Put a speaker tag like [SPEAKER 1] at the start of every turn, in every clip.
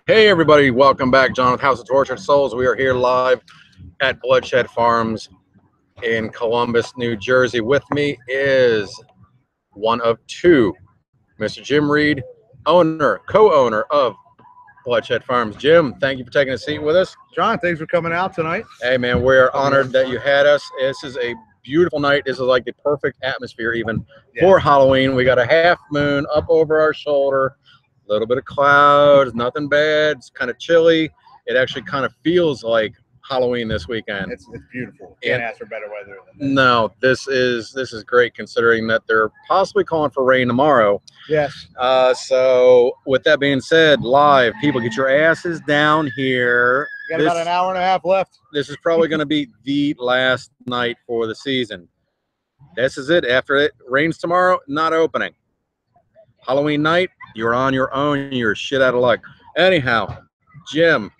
[SPEAKER 1] Hey everybody, welcome back. John with House of Tortured Souls. We are here live at Bloodshed Farms in Columbus, New Jersey. With me is one of two, Mr. Jim Reed, co-owner of Bloodshed Farms. Jim, thank you for taking a seat with us.
[SPEAKER 2] John, thanks for coming out tonight.
[SPEAKER 1] Hey man, we're honored that you had us. This is a beautiful night. This is like the perfect atmosphere even for Halloween. We got a half moon up over our shoulder. A little bit of clouds, nothing bad. It's kind of chilly. It actually kind of feels like Halloween this weekend.
[SPEAKER 2] It's beautiful. Can't ask for better weather than that.
[SPEAKER 1] No, this is great considering that they're possibly calling for rain tomorrow.
[SPEAKER 2] Yes.
[SPEAKER 1] So with that being said, live, people, get your asses down here.
[SPEAKER 2] We got about an hour and a half left.
[SPEAKER 1] This is probably going to be the last night for the season. This is it. After it rains tomorrow, not opening. Halloween night, you're on your own. You're shit out of luck. Anyhow, Jim,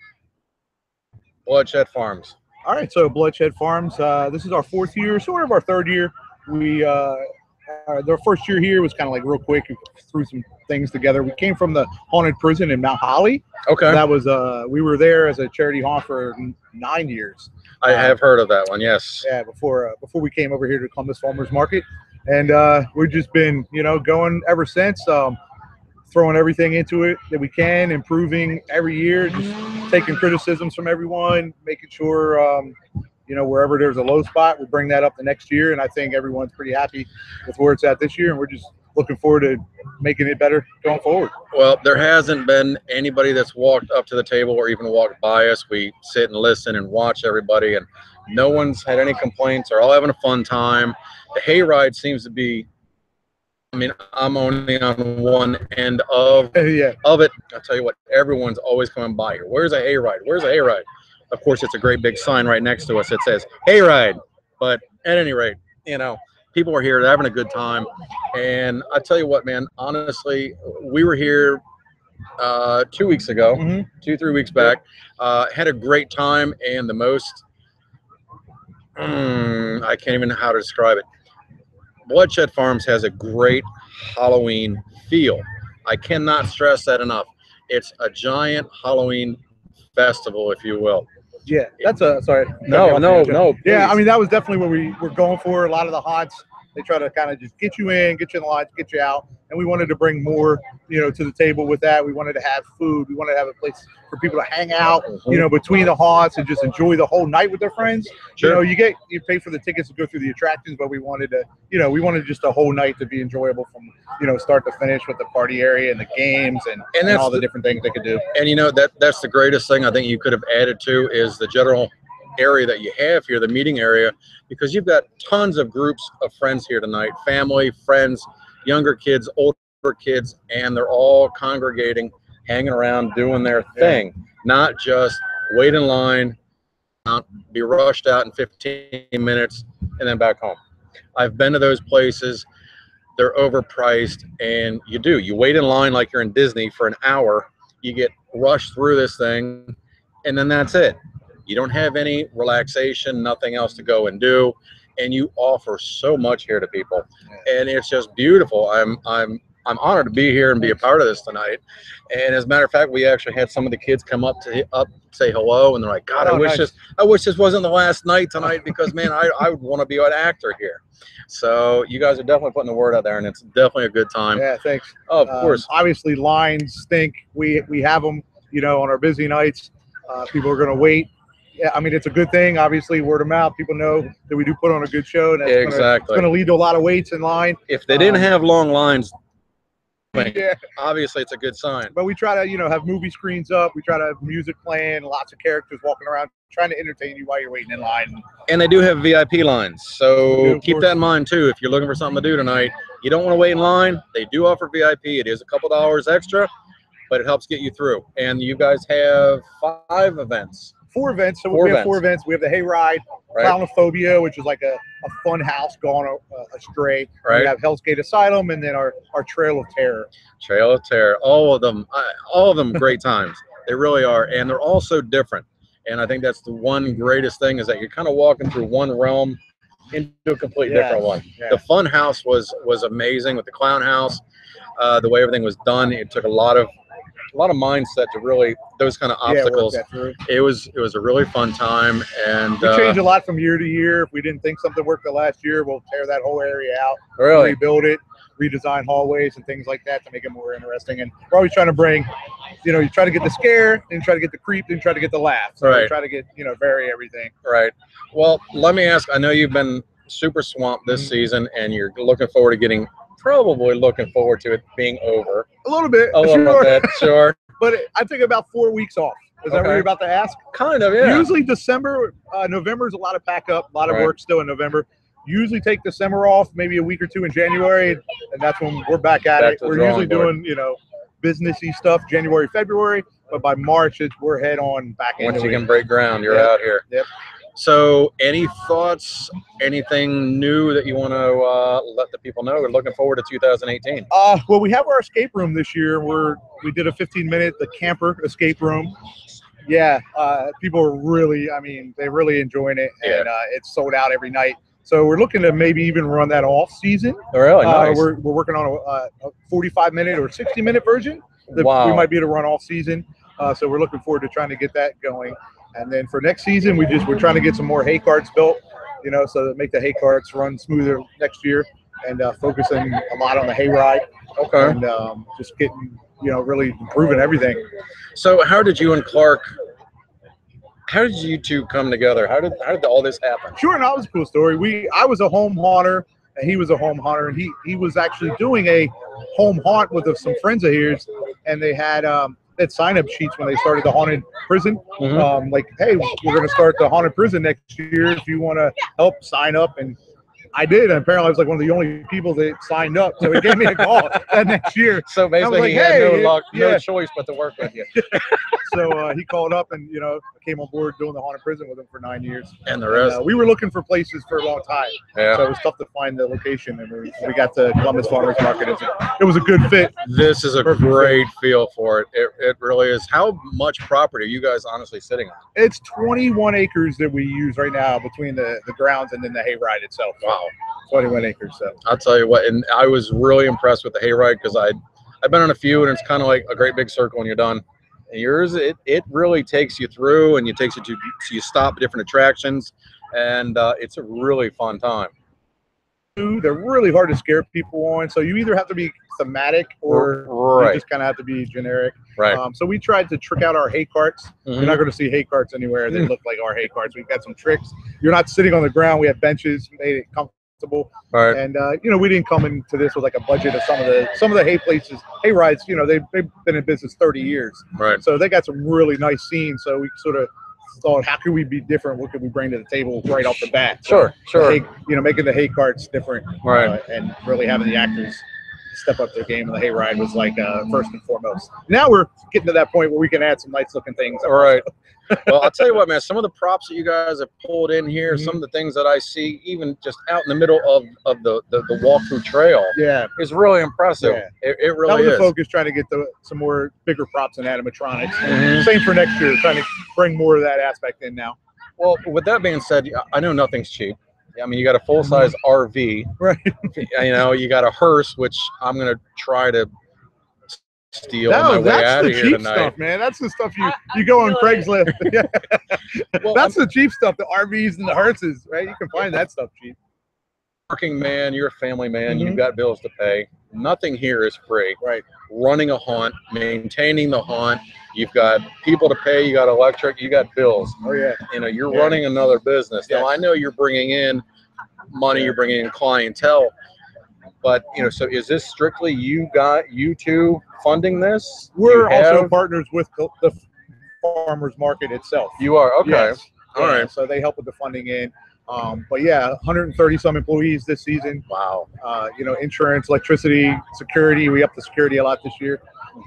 [SPEAKER 1] Bloodshed Farms.
[SPEAKER 2] All right, so Bloodshed Farms. This is our fourth year, sort of our third year. We their first year here was kind of like real quick. We threw some things together. We came from the haunted prison in Mount Holly.
[SPEAKER 1] Okay.
[SPEAKER 2] That was we were there as a charity haunt for 9 years.
[SPEAKER 1] I have heard of that one. Yes.
[SPEAKER 2] Yeah, before we came over here to Columbus Farmers Market. And we've just been, going ever since, throwing everything into it that we can, improving every year, just taking criticisms from everyone, making sure, wherever there's a low spot, we bring that up the next year. And I think everyone's pretty happy with where it's at this year. And we're just looking forward to making it better going forward.
[SPEAKER 1] Well, there hasn't been anybody that's walked up to the table or even walked by us. We sit and listen and watch everybody, and no one's had any complaints. They're all having a fun time. The hayride seems to be, I mean, I'm only on one end of it. I'll tell you what, everyone's always coming by here. Where's a hayride? Where's a hayride? Of course, it's a great big sign right next to us that says hayride. But at any rate, people are here. They're having a good time. And I tell you what, man, honestly, we were here 2 weeks ago, 2-3 weeks back, had a great time, and the most, I can't even know how to describe it. Bloodshed Farms has a great Halloween feel. I cannot stress that enough. It's a giant Halloween festival, if you will.
[SPEAKER 2] Yeah, that's sorry.
[SPEAKER 1] No.
[SPEAKER 2] Yeah, I mean, that was definitely what we were going for. A lot of the haunts, they try to kind of just get you in the lines, get you out. And we wanted to bring more, to the table with that. We wanted to have food. We wanted to have a place for people to hang out, between the haunts and just enjoy the whole night with their friends.
[SPEAKER 1] Sure.
[SPEAKER 2] You pay for the tickets to go through the attractions, but we wanted to, we wanted just a whole night to be enjoyable from, start to finish with the party area and the games and all the different things they could do.
[SPEAKER 1] And that's the greatest thing I think you could have added to is the general area that you have here, the meeting area, because you've got tons of groups of friends here tonight, family, friends, younger kids, older kids, and they're all congregating, hanging around, doing their thing, not just wait in line, not be rushed out in 15 minutes and then back home. I've been to those places. They're overpriced, and you wait in line like you're in Disney for an hour. You get rushed through this thing, and then that's it. You don't have any relaxation, nothing else to go and do, and you offer so much here to people, and it's just beautiful. I'm honored to be here and be a part of this tonight. And as a matter of fact, we actually had some of the kids come up say hello, and they're like, God, I wish this wasn't the last night tonight, because man, I would want to be an actor here. So you guys are definitely putting the word out there, and it's definitely a good time.
[SPEAKER 2] Yeah, thanks.
[SPEAKER 1] Of course.
[SPEAKER 2] Obviously, lines stink. We have them, on our busy nights. People are going to wait. Yeah, I mean, it's a good thing. Obviously, word of mouth. People know that we do put on a good show, and that's
[SPEAKER 1] exactly
[SPEAKER 2] going to lead to a lot of waits in line.
[SPEAKER 1] If they didn't have long lines, obviously it's a good sign.
[SPEAKER 2] But we try to, have movie screens up. We try to have music playing, lots of characters walking around, trying to entertain you while you're waiting in line.
[SPEAKER 1] And they do have VIP lines, so keep that in mind too. If you're looking for something to do tonight, you don't want to wait in line. They do offer VIP. It is a couple dollars extra, but it helps get you through. And you guys have 5 events.
[SPEAKER 2] 4 events. So we have 4 events. We have the hayride, Clownophobia, which is like a fun house gone astray.
[SPEAKER 1] Right.
[SPEAKER 2] We have Hell's Gate Asylum, and then our Trail of Terror.
[SPEAKER 1] Trail of Terror. All of them great times. They really are. And they're all so different. And I think that's the one greatest thing, is that you're kind of walking through one realm into a completely different one. Yeah. The fun house was amazing with the clown house. The way everything was done, it took a lot of a lot of mindset to really those kind of obstacles.
[SPEAKER 2] Yeah, work that through.
[SPEAKER 1] It was a really fun time, and
[SPEAKER 2] we change a lot from year to year. If we didn't think something worked the last year, we'll tear that whole area out,
[SPEAKER 1] really
[SPEAKER 2] rebuild it, redesign hallways and things like that to make it more interesting. And we're always trying to bring, you try to get the scare, then try to get the creep, then try to get the laugh. So we try to get, vary everything.
[SPEAKER 1] Right. Well, let me ask, I know you've been super swamped this season, and you're probably looking forward to it being over.
[SPEAKER 2] A little bit.
[SPEAKER 1] Sure.
[SPEAKER 2] But I think about 4 weeks off. Is that what you're about to ask?
[SPEAKER 1] Kind of, yeah.
[SPEAKER 2] Usually December, November is a lot of pack up, a lot of work still in November. Usually take December off, maybe a week or two in January, and that's when we're back at it. We're usually doing, businessy stuff January, February, but by March we're head on back into it.
[SPEAKER 1] Once you can break ground, you're out here.
[SPEAKER 2] Yep.
[SPEAKER 1] So any thoughts, anything new that you want to let the people know? We're looking forward to 2018.
[SPEAKER 2] Well, we have our escape room this year. We did a 15-minute the camper escape room. Yeah, people are really, they're really enjoying it, and it's sold out every night. So we're looking to maybe even run that off season.
[SPEAKER 1] Oh, really? Nice.
[SPEAKER 2] We're working on a 45-minute or 60-minute version that we might be able to run off season. So we're looking forward to trying to get that going. And then for next season, we're trying to get some more hay carts built, so that make the hay carts run smoother next year, and focusing a lot on the hay ride.
[SPEAKER 1] Okay.
[SPEAKER 2] And just getting, really improving everything.
[SPEAKER 1] So how did you and Clark? How did you two come together? How did all this happen?
[SPEAKER 2] Sure, that was a cool story. I was a home haunter, and he was a home haunter, and he was actually doing a home haunt with some friends of his, and they had sign-up sheets when they started the haunted prison. Like, hey, we're going to start the haunted prison next year. If you want to help, sign up. And I did, and apparently I was like one of the only people that signed up. So he gave me a call that next year.
[SPEAKER 1] So basically,
[SPEAKER 2] like,
[SPEAKER 1] he had no choice but to work with you.
[SPEAKER 2] So he called up, and I came on board doing the haunted prison with him for 9 years.
[SPEAKER 1] And the rest.
[SPEAKER 2] We were looking for places for a long time.
[SPEAKER 1] Yeah.
[SPEAKER 2] So it was tough to find the location, and we got to Columbus Farmers Market. It was a good fit.
[SPEAKER 1] This is a great feel for it. It really is. How much property are you guys honestly sitting on?
[SPEAKER 2] It's 21 acres that we use right now between the grounds and then the hayride itself.
[SPEAKER 1] Wow.
[SPEAKER 2] 21 acres. So
[SPEAKER 1] I'll tell you what, and I was really impressed with the hayride because I've been on a few, and it's kind of like a great big circle when you're done. And yours, it really takes you through, and you stop at different attractions, and it's a really fun time.
[SPEAKER 2] They're really hard to scare people on, so you either have to be thematic or you just kind of have to be generic.
[SPEAKER 1] Right.
[SPEAKER 2] So we tried to trick out our hay carts. You're not going to see hay carts anywhere that look like our hay carts. We've got some tricks. You're not sitting on the ground. We have benches, made it comfortable.
[SPEAKER 1] Right.
[SPEAKER 2] And we didn't come into this with like a budget of some of the hay places, hay rides. They've been in business 30 years.
[SPEAKER 1] Right.
[SPEAKER 2] So they got some really nice scenes. So we sort of thought, how can we be different? What could we bring to the table right off the bat?
[SPEAKER 1] Sure.
[SPEAKER 2] Making the hay carts different,
[SPEAKER 1] right,
[SPEAKER 2] and really having the actors step up their game in the hayride was like first and foremost. Now we're getting to that point where we can add some nice looking things.
[SPEAKER 1] All right. Well, I'll tell you what, man, some of the props that you guys have pulled in here, some of the things that I see even just out in the middle of the walkthrough trail, is really impressive.
[SPEAKER 2] Yeah.
[SPEAKER 1] It really is.
[SPEAKER 2] That was the focus, trying to get some more bigger props and animatronics. Same for next year, trying to bring more of that aspect in now.
[SPEAKER 1] Well, with that being said, I know nothing's cheap. I mean, you got a full-size RV.
[SPEAKER 2] Right.
[SPEAKER 1] You got a hearse, which I'm going to try to steal on my way out of here tonight. That's the cheap
[SPEAKER 2] stuff, man. That's the stuff you go on Craigslist. Well, that's the cheap stuff, the RVs and the hearses, right? You can find that stuff cheap.
[SPEAKER 1] Working man, you're a family man, you've got bills to pay. Nothing here is free.
[SPEAKER 2] Right.
[SPEAKER 1] Running a haunt, maintaining the haunt, you've got people to pay, you got electric, you got bills.
[SPEAKER 2] Oh, yeah.
[SPEAKER 1] You're running another business. Now, I know you're bringing in money, you're bringing in clientele, but, so is this strictly you two funding this?
[SPEAKER 2] We're also partners with the farmers market itself.
[SPEAKER 1] You are? Okay.
[SPEAKER 2] Yes.
[SPEAKER 1] All right.
[SPEAKER 2] So they help with the funding in. But yeah, 130 some employees this season.
[SPEAKER 1] Wow.
[SPEAKER 2] Insurance, electricity, security. We upped the security a lot this year.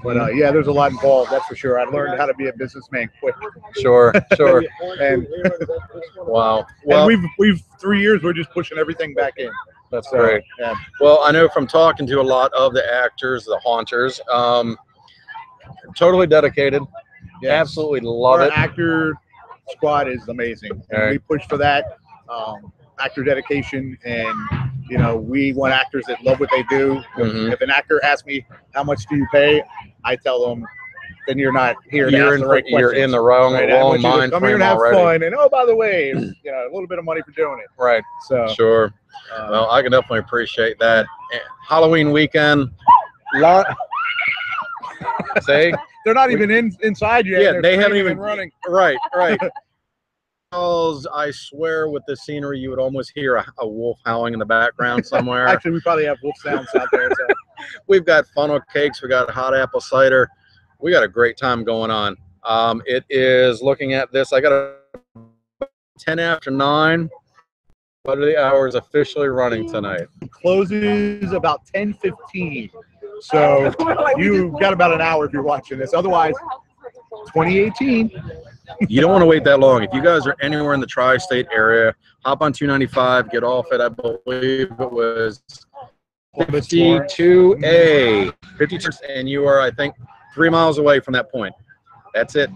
[SPEAKER 2] But yeah, there's a lot involved, that's for sure. I learned how to be a businessman quick.
[SPEAKER 1] Sure.
[SPEAKER 2] And
[SPEAKER 1] wow.
[SPEAKER 2] Well, and we've 3 years, we're just pushing everything back in.
[SPEAKER 1] That's great.
[SPEAKER 2] Yeah.
[SPEAKER 1] Well, I know from talking to a lot of the actors, the haunters, totally dedicated. Yes. Absolutely love it.
[SPEAKER 2] Our actor squad is amazing. And we push for that. Actor dedication, and we want actors that love what they do. If an actor asks me how much do you pay, I tell them then you're not here.
[SPEAKER 1] You're in, you're in the wrong mind
[SPEAKER 2] come here
[SPEAKER 1] frame
[SPEAKER 2] and have
[SPEAKER 1] already.
[SPEAKER 2] fun, and oh, by the way, it's, you know, a little bit of money for doing it.
[SPEAKER 1] Right.
[SPEAKER 2] So
[SPEAKER 1] Sure. Well, I can definitely appreciate that. Halloween weekend. Say
[SPEAKER 2] they're not even inside yet.
[SPEAKER 1] Yeah, they haven't even
[SPEAKER 2] running.
[SPEAKER 1] Right. I swear, with the scenery, you would almost hear a wolf howling in the background somewhere.
[SPEAKER 2] Actually, we probably have wolf sounds out there. So.
[SPEAKER 1] We've got funnel cakes. We got hot apple cider. We got a great time going on. It is, looking at this, I got a 10 after 9. What are the hours officially running tonight?
[SPEAKER 2] Closes about 10:15. So you've got about an hour if you're watching this. Otherwise, 2018.
[SPEAKER 1] You don't want to wait that long. If you guys are anywhere in the tri-state area, hop on 295, get off at, I believe it was 52A, 52, and you are, I think, 3 miles away from that point. That's it.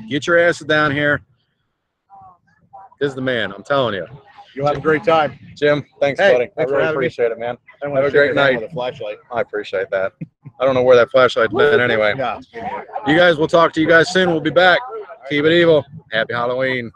[SPEAKER 1] Get your asses down here. This is the man. I'm telling you.
[SPEAKER 2] You'll have a great time.
[SPEAKER 1] Jim, thanks, buddy. I really appreciate it, man. Have a great night.
[SPEAKER 2] With a flashlight.
[SPEAKER 1] I appreciate that. I don't know where that flashlight's been anyway.
[SPEAKER 2] No.
[SPEAKER 1] You guys, we'll talk to you guys soon. We'll be back. Keep it evil. Happy Halloween.